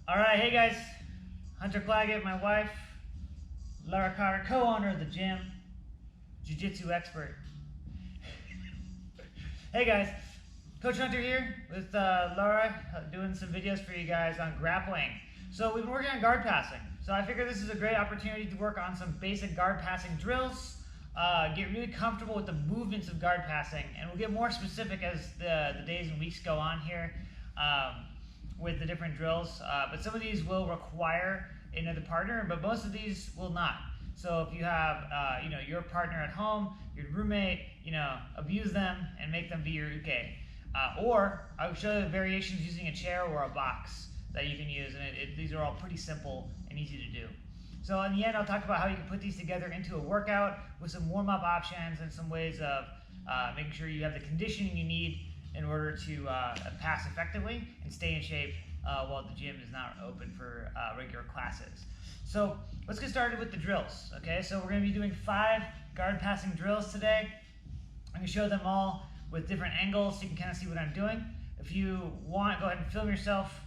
All right, hey guys, Hunter Claggett, my wife, Laura Carter, co-owner of the gym, jiu-jitsu expert. Hey guys, Coach Hunter here with Laura, doing some videos for you guys on grappling. So we've been working on guard passing. So I figured this is a great opportunity to work on some basic guard passing drills, get really comfortable with the movements of guard passing, and we'll get more specific as the days and weeks go on here. With the different drills, but some of these will require another partner, but most of these will not. So if you have, your partner at home, your roommate, abuse them and make them be your uke. Or I'll show you variations using a chair or a box that you can use, and these are all pretty simple and easy to do. So in the end, I'll talk about how you can put these together into a workout with some warm-up options and some ways of making sure you have the conditioning you need in order to pass effectively and stay in shape while the gym is not open for regular classes. So let's get started with the drills, okay? So we're gonna be doing 5 guard passing drills today. I'm gonna show them all with different angles so you can kind of see what I'm doing. If you want, go ahead and film yourself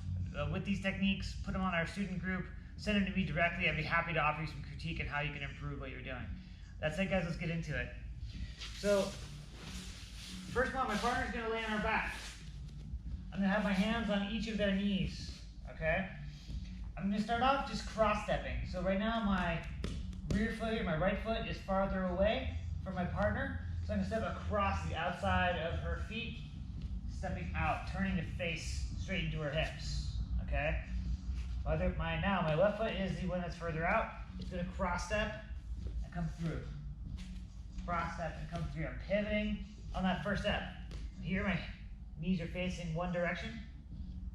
with these techniques, put them on our student group, send them to me directly. I'd be happy to offer you some critique on how you can improve what you're doing. That's it, guys, let's get into it. So, first one, my partner's gonna lay on her back. I'm gonna have my hands on each of their knees, okay? I'm gonna start off just cross-stepping. So right now my rear foot here, my right foot is farther away from my partner. So I'm gonna step across the outside of her feet, stepping out, turning to face straight into her hips, okay? Now my left foot is the one that's further out. It's gonna cross-step and come through. Cross-step and come through. I'm pivoting on that first step. Here my knees are facing one direction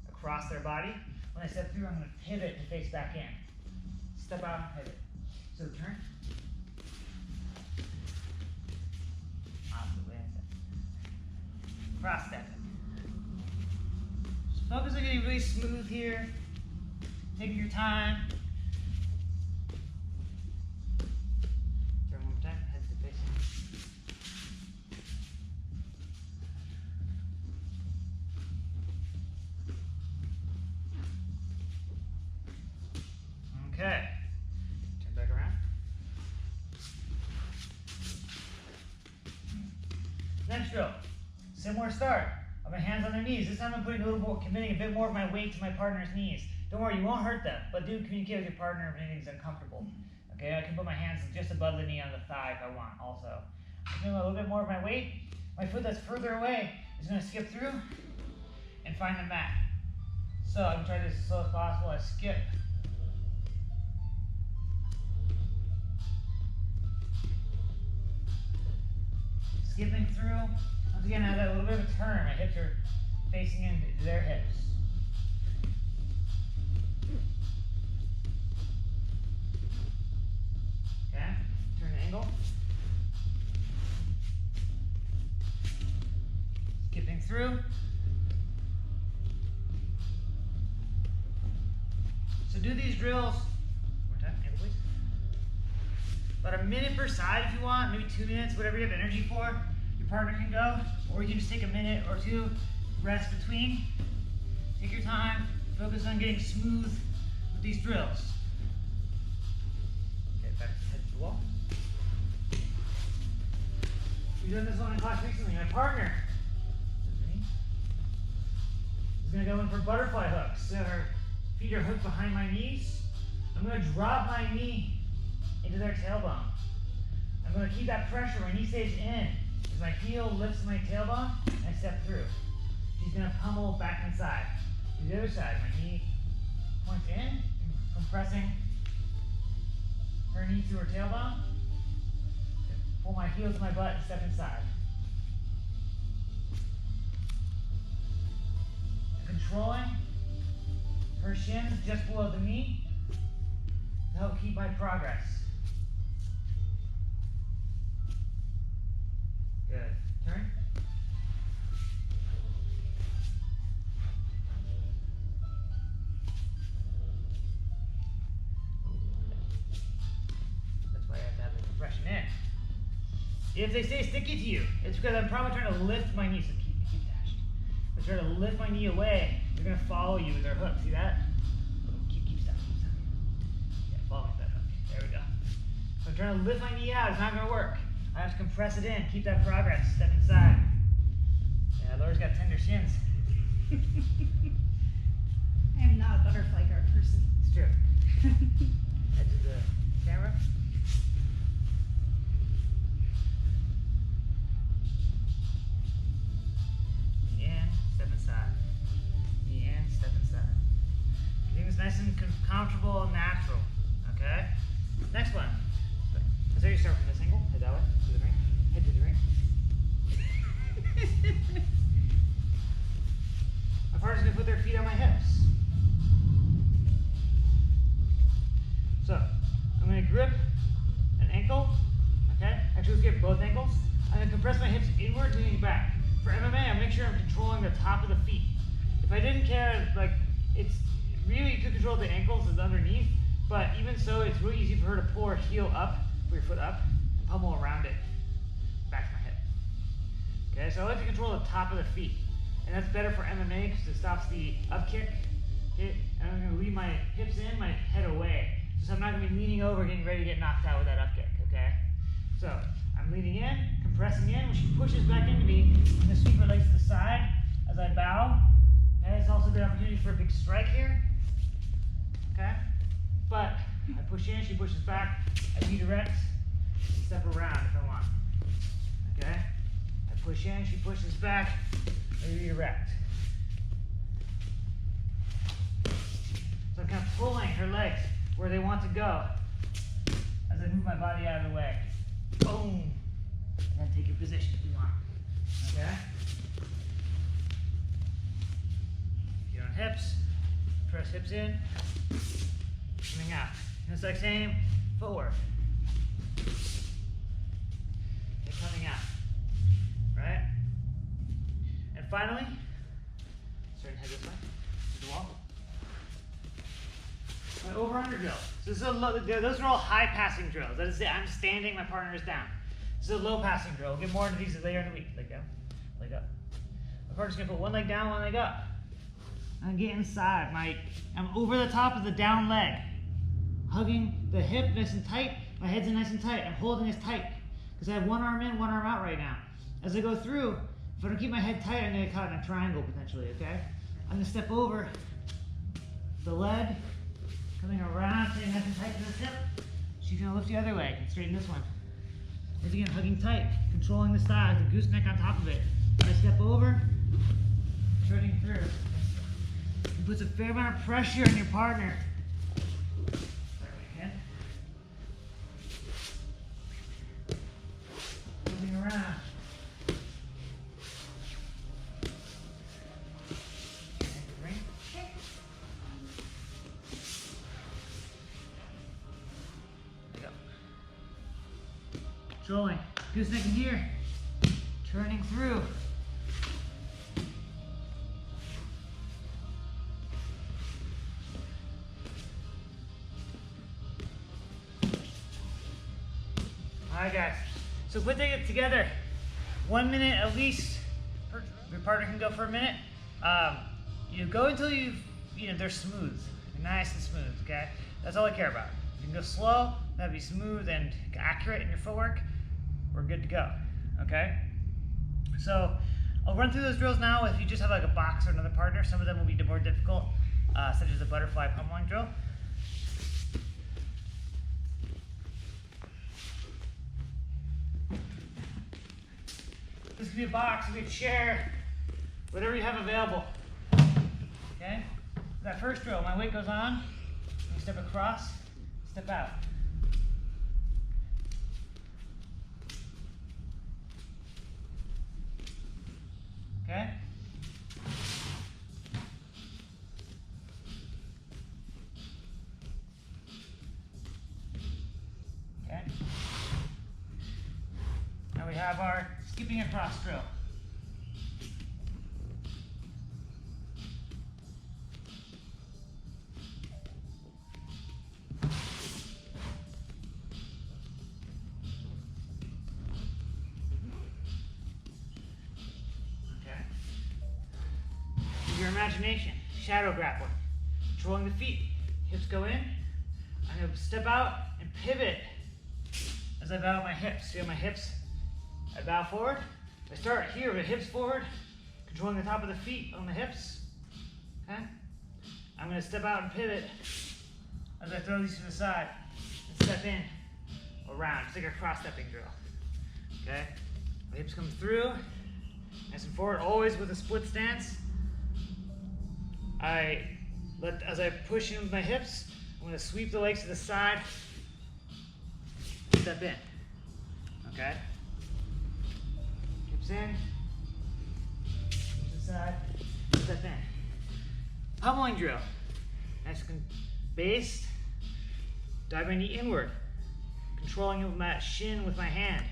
across their body. When I step through, I'm going to pivot to face back in. Step out and pivot. So turn. Opposite way I step. Cross step. Just focus on getting really smooth here. Taking your time. Turn one more time. Head to facing. Okay, turn back around. Next drill, similar start. I have my hands on their knees. This time I'm putting committing a bit more of my weight to my partner's knees. Don't worry, you won't hurt them, but do communicate with your partner if anything's uncomfortable. Okay, I can put my hands just above the knee on the thigh if I want also. I'm doing a little bit more of my weight. My foot that's further away is going to skip through and find the mat. So I'm going to try this as slow as possible. I skip. Skipping through. Once again, I have that little bit of a turn. My hips are facing into their hips. Okay, turn the angle. Skipping through. So do these drills. One more time, angle please. About a minute per side if you want, maybe 2 minutes, whatever you have energy for. Your partner can go, or you can just take a minute or two, rest between. Take your time, focus on getting smooth with these drills. Okay, back to head to the wall. We've done this one in class recently. My partner is going to go in for butterfly hooks. So her feet are hooked behind my knees. I'm going to drop my knee into their tailbone. I'm going to keep that pressure. My knee stays in as my heel lifts my tailbone and I step through. She's going to pummel back inside. To the other side, my knee points in, compressing her knee through her tailbone. Pull my heel to my butt and step inside. Controlling her shins just below the knee to help keep my progress. Good. Turn. That's why I have to have the compression in. If they stay sticky to you, it's because I'm probably trying to lift my knees. So keep attached. But I try to lift my knee away, they're going to follow you with their hook. See that? Keep stopping. Yeah, follow me with that hook. There we go. So I'm trying to lift my knee out. It's not going to work. I have to compress it in. Keep that progress. Step inside. Yeah, Laura's got tender shins. I am not a butterfly guard person. It's true. Edge of the camera. Knee in, step inside. Knee in, step inside. Keeping this nice and comfortable and natural. Okay? Next one. So you start from this angle. Head that way. To the ring. Head to the ring. My partner's going to put their feet on my hips. So, I'm going to grip an ankle, okay? Actually, let's get both ankles. I'm going to compress my hips inward, leaning back. For MMA, I make sure I'm controlling the top of the feet. If I didn't care, like, it's really, you could control the ankles and underneath, but even so, it's really easy for her to pull her heel up, pull your foot up, and pummel around it, back to my hip. Okay, so I like to control the top of the feet. And that's better for MMA because it stops the up kick, hit, and I'm going to leave my hips in, my head away. So I'm not going to be leaning over, getting ready to get knocked out with that up kick, okay? So I'm leaning in, compressing in. When she pushes back into me, I'm going to sweep her legs to the side as I bow. Okay, it's also a good opportunity for a big strike here. Okay? But I push in, she pushes back, I redirect, step around if I want. Okay? I push in, she pushes back, I redirect. So I'm kind of pulling her legs where they want to go as I move my body out of the way. Boom! And then take your position if you want. Okay? Get on hips, press hips in, coming out. And it's like same footwork. And coming out. Right? And finally, starting to head this way, to the wall. My over-under drill. So this is those are all high passing drills. That is it. I'm standing, my partner is down. This is a low passing drill. We'll get more into these later in the week. Leg down, leg up. My partner's gonna put one leg down, one leg up. I'm getting inside. I'm over the top of the down leg. Hugging the hip nice and tight. My head's in nice and tight. I'm holding this tight. Because I have one arm in, one arm out right now. As I go through, if I don't keep my head tight, I'm gonna get caught in a triangle potentially, okay? I'm gonna step over the leg. Coming around, staying nice and tight to this hip. She's gonna lift the other leg and straighten this one. Once again, hugging tight, controlling the style, the gooseneck on top of it. When I step over, turning through. It puts a fair amount of pressure on your partner. Again. Moving around. Controlling, gooseneck in here, turning through. Alright guys, so put it together, 1 minute at least. Your partner can go for a minute. You go until they're smooth, nice and smooth, okay? That's all I care about. You can go slow, that'd be smooth and accurate in your footwork. We're good to go, okay? So I'll run through those drills now. If you just have like a box or another partner, some of them will be more difficult, such as the butterfly pummeling drill. This could be a box, it could be a chair, whatever you have available, okay? That first drill, my weight goes on, I step across, step out. Okay? Okay. Now we have our skipping across drill. imagination, shadow grappling. Controlling the feet, hips go in. I'm gonna step out and pivot as I bow my hips. See how my hips, I bow forward. I start here with hips forward, controlling the top of the feet on the hips. Okay? I'm gonna step out and pivot as I throw these to the side and step in around. It's like a cross-stepping drill. Okay? The hips come through, nice and forward, always with a split stance. As I push in with my hips, I'm gonna sweep the legs to the side, step in. Okay? Hips in, to the side, step in. Pummeling drill. Nice base, dive my knee inward, controlling it with my shin with my hand.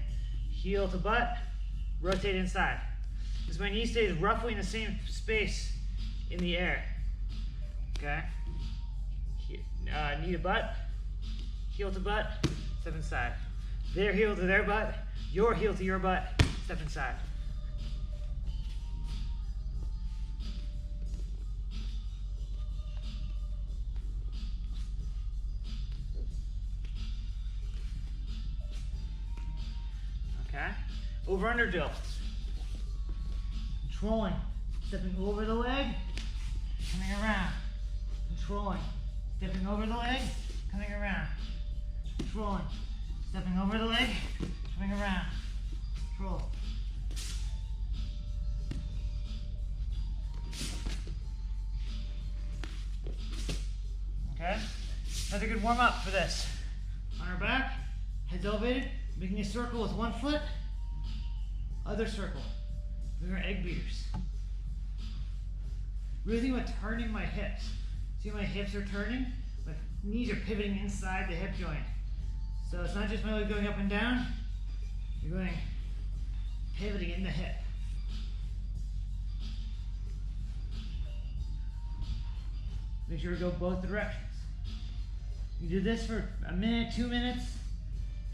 Heel to butt, rotate inside. As my knee stays roughly in the same space in the air. Okay? Knee to butt, heel to butt, step inside. Their heel to their butt, your heel to your butt, step inside. Okay? Over under drill. Controlling, stepping over the leg, coming around. Controlling, stepping over the leg, coming around. Controlling, stepping over the leg, coming around. Control. Okay? Another good warm up for this. On our back, heads elevated, making a circle with one foot, other circle. These are egg beaters. Really think about turning my hips. See how my hips are turning? My knees are pivoting inside the hip joint. So it's not just my leg going up and down, you're going pivoting in the hip. Make sure to go both directions. You do this for a minute, 2 minutes.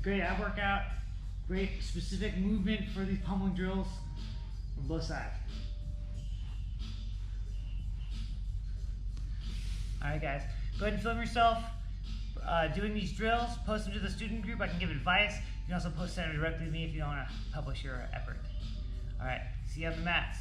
Great ab workout. Great specific movement for these pummeling drills from both sides. Alright guys, go ahead and film yourself doing these drills, post them to the student group. I can give advice. You can also post them directly to me if you don't want to publish your effort. Alright, see you on the mats.